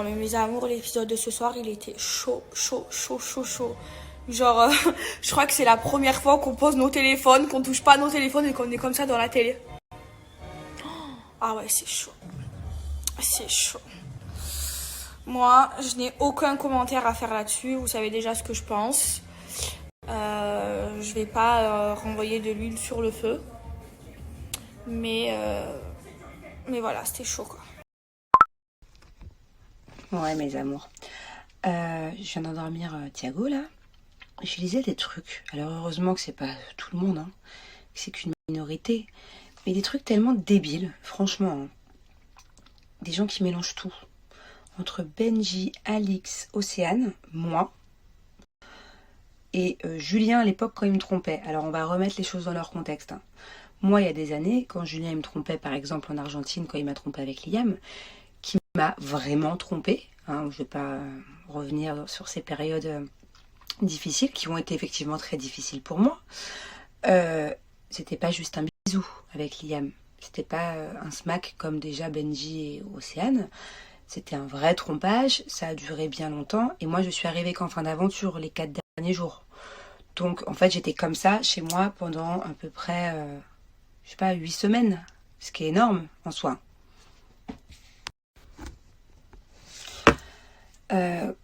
Non mais mes amours, l'épisode de ce soir, il était chaud, chaud, chaud, chaud, chaud. Genre, je crois que c'est la première fois qu'on pose nos téléphones, qu'on touche pas à nos téléphones et qu'on est comme ça dans la télé. Ah ouais, c'est chaud. C'est chaud. Moi, je n'ai aucun commentaire à faire là-dessus. Vous savez déjà ce que je pense. Je vais pas renvoyer de l'huile sur le feu. Mais voilà, c'était chaud quoi. Ouais, mes amours. Je viens d'endormir Thiago là. Je lisais des trucs. Alors heureusement que c'est pas tout le monde, hein, que c'est qu'une minorité. Mais des trucs tellement débiles, franchement. Hein. Des gens qui mélangent tout. Entre Benji, Alix, Océane, moi et Julien à l'époque quand il me trompait. Alors on va remettre les choses dans leur contexte. Hein. Moi, il y a des années, quand Julien il me trompait par exemple en Argentine, quand il m'a trompé avec Liam, qui m'a vraiment trompé. Hein, je ne vais pas revenir sur ces périodes difficiles, qui ont été effectivement très difficiles pour moi. C'était pas juste un bisou avec Liam. C'était pas un smack comme déjà Benji et Océane. C'était un vrai trompage, ça a duré bien longtemps. Et moi, je suis arrivée qu'en fin d'aventure, les 4 derniers jours. Donc, en fait, j'étais comme ça chez moi pendant à peu près, 8 semaines. Ce qui est énorme en soi.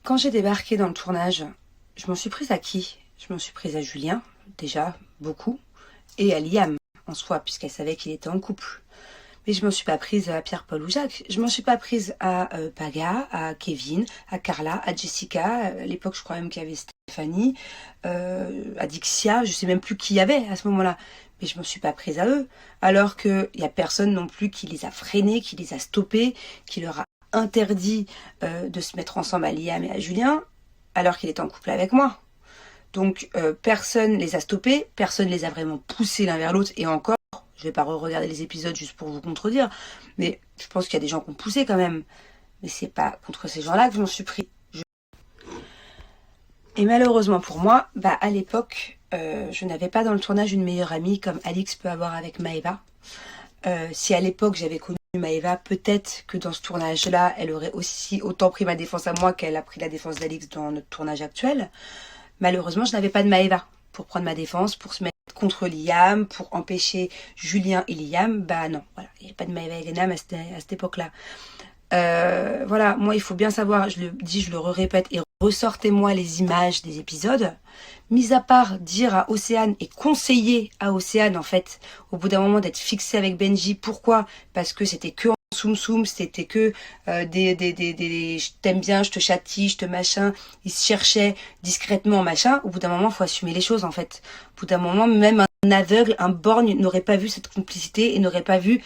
Quand j'ai débarqué dans le tournage, je m'en suis prise à qui? Je m'en suis prise à Julien, déjà, beaucoup, et à Liam, en soi, puisqu'elle savait qu'il était en couple. Mais je m'en suis pas prise à Pierre-Paul ou Jacques. Je m'en suis pas prise à Paga, à Kevin, à Carla, à Jessica. À l'époque, je crois même qu'il y avait Stéphanie, à Dixia. Je sais même plus qui y avait à ce moment-là. Mais je m'en suis pas prise à eux. Alors qu'il y a personne non plus qui les a freinés, qui les a stoppés, qui leur a interdit de se mettre ensemble à Liam et à Julien, alors qu'il était en couple avec moi. Donc, personne les a stoppés, personne les a vraiment poussés l'un vers l'autre. Et encore, je vais pas re-regarder les épisodes juste pour vous contredire, mais je pense qu'il y a des gens qui ont poussé quand même. Mais c'est pas contre ces gens-là que je m'en suis pris. Et malheureusement pour moi, à l'époque, je n'avais pas dans le tournage une meilleure amie comme Alix peut avoir avec Maëva. Si à l'époque j'avais connu Maëva, peut-être que dans ce tournage-là, elle aurait aussi autant pris ma défense à moi qu'elle a pris la défense d'Alix dans notre tournage actuel. Malheureusement, je n'avais pas de Maëva pour prendre ma défense, pour se mettre contre Liam, pour empêcher Julien et Liam. Non, voilà, il n'y avait pas de Maëva et Lenam à cette époque-là. Voilà, moi il faut bien savoir, je le dis, je le répète, et ressortez-moi les images des épisodes. Mis à part dire à Océane et conseiller à Océane en fait, au bout d'un moment d'être fixée avec Benji. Pourquoi? Parce que c'était que en soum soum, c'était que je t'aime bien, je te châtie, je te machin. Ils se cherchaient discrètement machin. Au bout d'un moment, faut assumer les choses en fait. Au bout d'un moment, même un aveugle, un borgne n'aurait pas vu cette complicité et n'aurait pas vu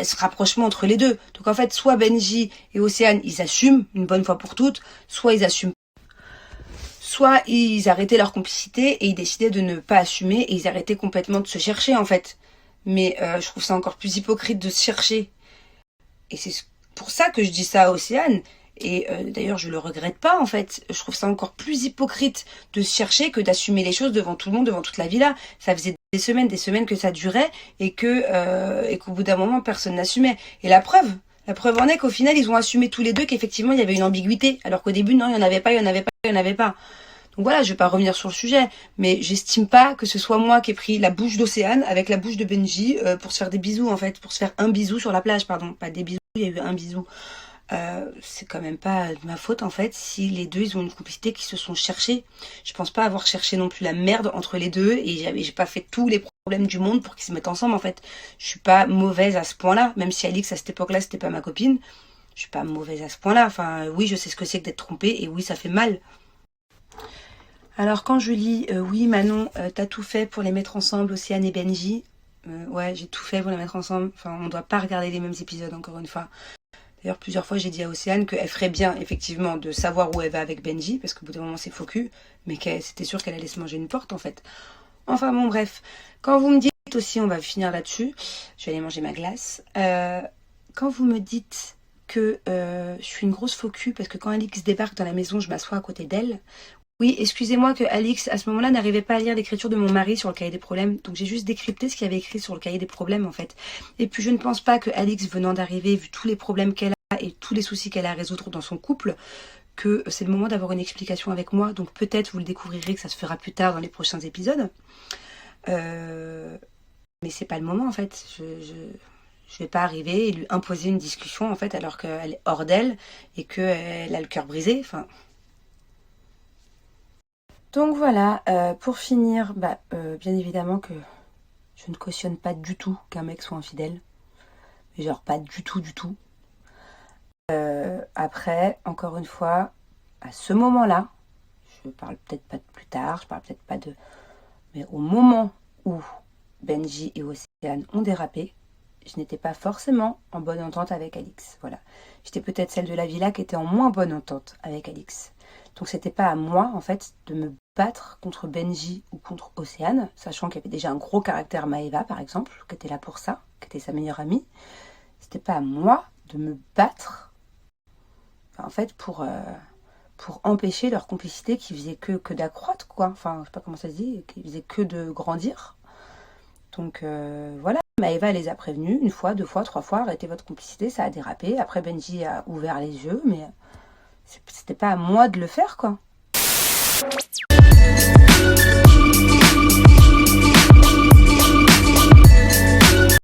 ce rapprochement entre les deux. Donc en fait, soit Benji et Océane, ils assument une bonne fois pour toutes, soit ils assument, soit ils arrêtaient leur complicité et ils décidaient de ne pas assumer et ils arrêtaient complètement de se chercher en fait. Mais je trouve ça encore plus hypocrite de se chercher. Et c'est pour ça que je dis ça à Océane. Et d'ailleurs, je le regrette pas en fait. Je trouve ça encore plus hypocrite de se chercher que d'assumer les choses devant tout le monde, devant toute la villa. Ça faisait des semaines que ça durait et qu'au bout d'un moment, personne n'assumait. Et la preuve en est qu'au final, ils ont assumé tous les deux qu'effectivement, il y avait une ambiguïté. Alors qu'au début, non, il n'y en avait pas. Donc voilà, je vais pas revenir sur le sujet, mais j'estime pas que ce soit moi qui ai pris la bouche d'Océane avec la bouche de Benji pour se faire des bisous en fait, pour se faire un bisou sur la plage, pardon, pas des bisous, il y a eu un bisou. C'est quand même pas de ma faute en fait si les deux ils ont une complicité qui se sont cherchés. Je pense pas avoir cherché non plus la merde entre les deux et j'ai pas fait tous les problèmes du monde pour qu'ils se mettent ensemble en fait. Je suis pas mauvaise à ce point-là, même si Alix à cette époque-là c'était pas ma copine. Je suis pas mauvaise à ce point-là. Enfin oui, je sais ce que c'est que d'être trompée et oui ça fait mal. Alors quand je lis oui Manon, t'as tout fait pour les mettre ensemble, Océane et Benji. Ouais, j'ai tout fait pour les mettre ensemble. Enfin on doit pas regarder les mêmes épisodes encore une fois. D'ailleurs, plusieurs fois, j'ai dit à Océane qu'elle ferait bien, effectivement, de savoir où elle va avec Benji, parce qu'au bout d'un moment, c'est faux cul, mais c'était sûr qu'elle allait se manger une porte, en fait. Enfin, bon, bref. Quand vous me dites aussi, on va finir là-dessus, je vais aller manger ma glace. Quand vous me dites que je suis une grosse faux cul, parce que quand Alix débarque dans la maison, je m'assois à côté d'elle. Oui, excusez-moi que Alix, à ce moment-là, n'arrivait pas à lire l'écriture de mon mari sur le cahier des problèmes. Donc j'ai juste décrypté ce qu'il y avait écrit sur le cahier des problèmes, en fait. Et puis je ne pense pas que Alix, venant d'arriver, vu tous les problèmes qu'elle a et tous les soucis qu'elle a à résoudre dans son couple, que c'est le moment d'avoir une explication avec moi. Donc peut-être vous le découvrirez, que ça se fera plus tard dans les prochains épisodes. Mais c'est pas le moment en fait. Je vais pas arriver et lui imposer une discussion en fait alors qu'elle est hors d'elle et qu'elle a le cœur brisé. Enfin. Donc voilà, pour finir, bien évidemment que je ne cautionne pas du tout qu'un mec soit infidèle. Mais genre pas du tout, du tout. Après, encore une fois, à ce moment-là, je parle peut-être pas de plus tard, je parle peut-être pas de... Mais au moment où Benji et Océane ont dérapé, je n'étais pas forcément en bonne entente avec Alix. Voilà. J'étais peut-être celle de la villa qui était en moins bonne entente avec Alix. Donc c'était pas à moi, en fait, de me battre contre Benji ou contre Océane, sachant qu'il y avait déjà un gros caractère Maëva, par exemple, qui était là pour ça, qui était sa meilleure amie. C'était pas à moi de me battre, en fait, pour empêcher leur complicité qui faisait que d'accroître, quoi. Enfin, je sais pas comment ça se dit, qui faisait que de grandir. Donc voilà, Maëva les a prévenus, 1 fois, 2 fois, 3 fois, arrêtez votre complicité, ça a dérapé. Après Benji a ouvert les yeux, mais c'était pas à moi de le faire, quoi.